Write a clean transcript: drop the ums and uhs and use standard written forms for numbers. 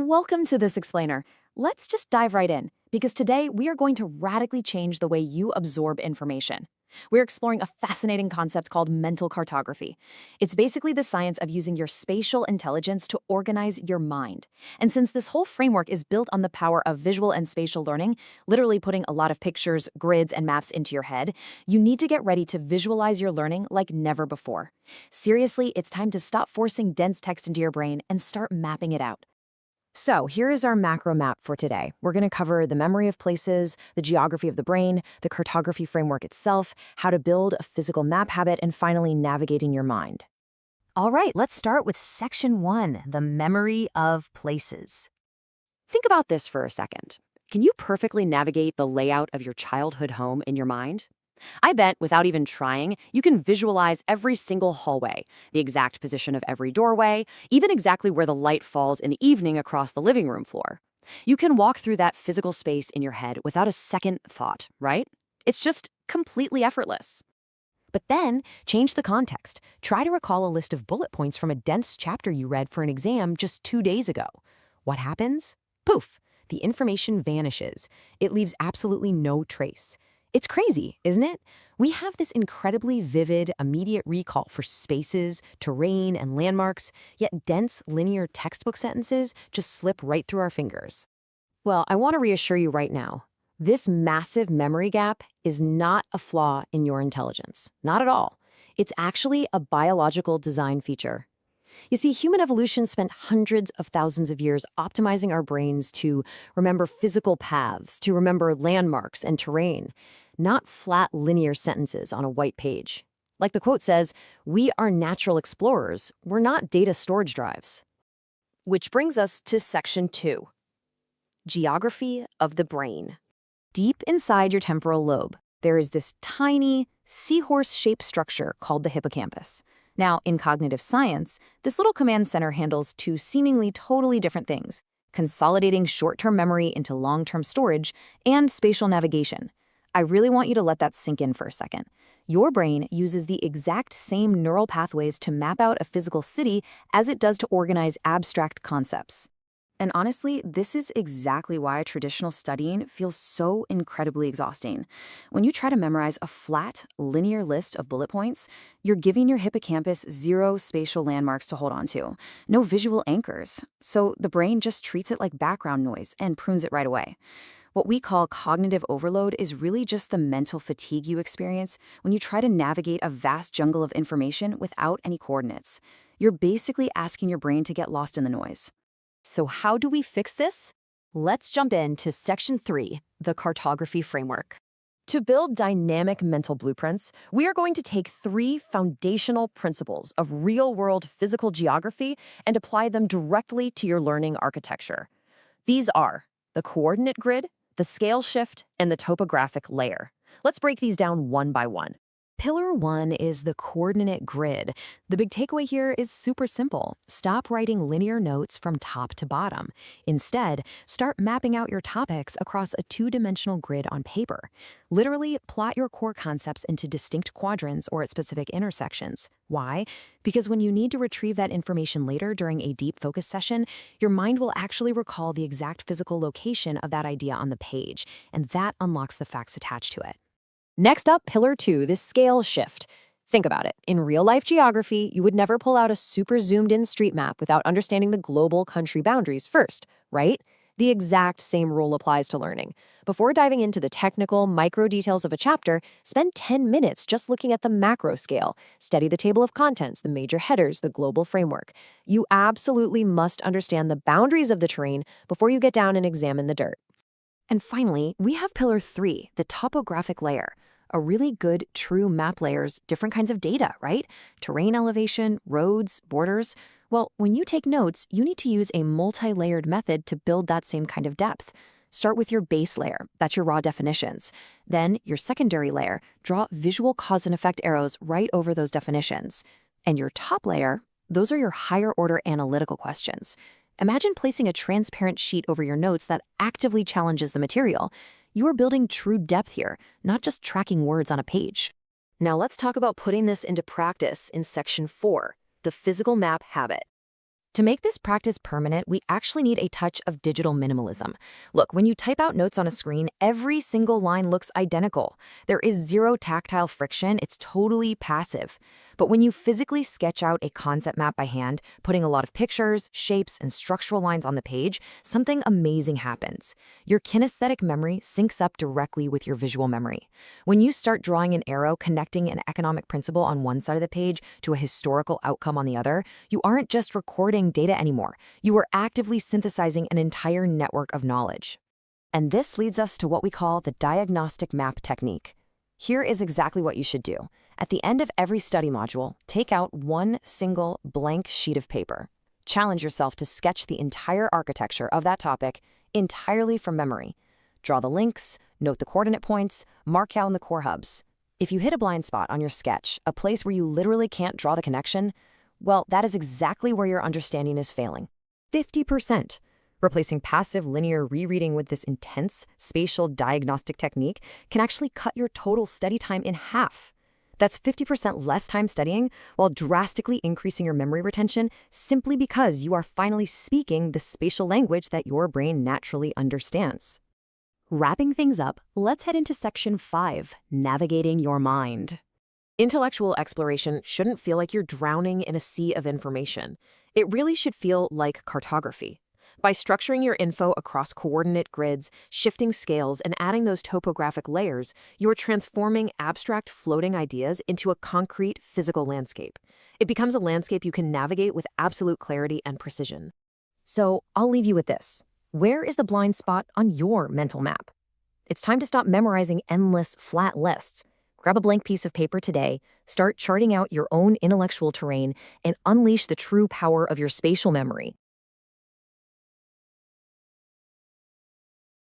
Welcome to this explainer. Let's just dive right in, because today we are going to radically change the way you absorb information. We're exploring a fascinating concept called mental cartography. It's basically the science of using your spatial intelligence to organize your mind. And since this whole framework is built on the power of visual and spatial learning, literally putting a lot of pictures, grids, and maps into your head, you need to get ready to visualize your learning like never before. Seriously, it's time to stop forcing dense text into your brain and start mapping it out. So here is our macro map for today. We're going to cover the memory of places, the geography of the brain, the cartography framework itself, how to build a physical map habit, and finally navigating your mind. All right, let's start with section 1, the memory of places. Think about this for a second. Can you perfectly navigate the layout of your childhood home in your mind? I bet, without even trying, you can visualize every single hallway, the exact position of every doorway, even exactly where the light falls in the evening across the living room floor. You can walk through that physical space in your head without a second thought, right? It's just completely effortless. But then, change the context. Try to recall a list of bullet points from a dense chapter you read for an exam just 2 days ago. What happens? Poof! The information vanishes. It leaves absolutely no trace. It's crazy, isn't it? We have this incredibly vivid, immediate recall for spaces, terrain, and landmarks, yet dense, linear textbook sentences just slip right through our fingers. Well, I want to reassure you right now. This massive memory gap is not a flaw in your intelligence. Not at all. It's actually a biological design feature. You see, human evolution spent hundreds of thousands of years optimizing our brains to remember physical paths, to remember landmarks and terrain, not flat linear sentences on a white page. Like the quote says, "We are natural explorers, we're not data storage drives." Which brings us to section 2, geography of the brain. Deep inside your temporal lobe, there is this tiny, seahorse-shaped structure called the hippocampus. Now, in cognitive science, this little command center handles two seemingly totally different things: consolidating short-term memory into long-term storage and spatial navigation. I really want you to let that sink in for a second. Your brain uses the exact same neural pathways to map out a physical city as it does to organize abstract concepts. And honestly, this is exactly why traditional studying feels so incredibly exhausting. When you try to memorize a flat, linear list of bullet points, you're giving your hippocampus zero spatial landmarks to hold on to, no visual anchors. So the brain just treats it like background noise and prunes it right away. What we call cognitive overload is really just the mental fatigue you experience when you try to navigate a vast jungle of information without any coordinates. You're basically asking your brain to get lost in the noise. So how do we fix this? Let's jump into section 3, the cartography framework. To build dynamic mental blueprints, we are going to take 3 foundational principles of real-world physical geography and apply them directly to your learning architecture. These are the coordinate grid, the scale shift, and the topographic layer. Let's break these down one by one. Pillar 1 is the coordinate grid. The big takeaway here is super simple. Stop writing linear notes from top to bottom. Instead, start mapping out your topics across a 2-dimensional grid on paper. Literally, plot your core concepts into distinct quadrants or at specific intersections. Why? Because when you need to retrieve that information later during a deep focus session, your mind will actually recall the exact physical location of that idea on the page, and that unlocks the facts attached to it. Next up, pillar 2, the scale shift. Think about it. In real-life geography, you would never pull out a super zoomed-in street map without understanding the global country boundaries first, right? The exact same rule applies to learning. Before diving into the technical, micro details of a chapter, spend 10 minutes just looking at the macro scale. Study the table of contents, the major headers, the global framework. You absolutely must understand the boundaries of the terrain before you get down and examine the dirt. And finally, we have pillar 3, the topographic layer. A really good, true map layers different kinds of data, right? Terrain elevation, roads, borders. Well, when you take notes, you need to use a multi-layered method to build that same kind of depth. Start with your base layer, that's your raw definitions. Then, your secondary layer, draw visual cause and effect arrows right over those definitions. And your top layer, those are your higher order analytical questions. Imagine placing a transparent sheet over your notes that actively challenges the material. You are building true depth here, not just tracking words on a page. Now let's talk about putting this into practice in section 4, the physical map habit. To make this practice permanent, we actually need a touch of digital minimalism. Look, when you type out notes on a screen, every single line looks identical. There is zero tactile friction, it's totally passive. But when you physically sketch out a concept map by hand, putting a lot of pictures, shapes, and structural lines on the page, something amazing happens. Your kinesthetic memory syncs up directly with your visual memory. When you start drawing an arrow connecting an economic principle on one side of the page to a historical outcome on the other, you aren't just recording data anymore. You are actively synthesizing an entire network of knowledge. And this leads us to what we call the diagnostic map technique. Here is exactly what you should do. At the end of every study module, take out one single blank sheet of paper. Challenge yourself to sketch the entire architecture of that topic entirely from memory. Draw the links, note the coordinate points, mark out in the core hubs. If you hit a blind spot on your sketch, a place where you literally can't draw the connection, well, that is exactly where your understanding is failing. 50%. Replacing passive linear rereading with this intense spatial diagnostic technique can actually cut your total study time in half. That's 50% less time studying while drastically increasing your memory retention simply because you are finally speaking the spatial language that your brain naturally understands. Wrapping things up, let's head into section 5, navigating your mind. Intellectual exploration shouldn't feel like you're drowning in a sea of information. It really should feel like cartography. By structuring your info across coordinate grids, shifting scales, and adding those topographic layers, you're transforming abstract floating ideas into a concrete physical landscape. It becomes a landscape you can navigate with absolute clarity and precision. So I'll leave you with this. Where is the blind spot on your mental map? It's time to stop memorizing endless flat lists. Grab a blank piece of paper today, start charting out your own intellectual terrain, and unleash the true power of your spatial memory.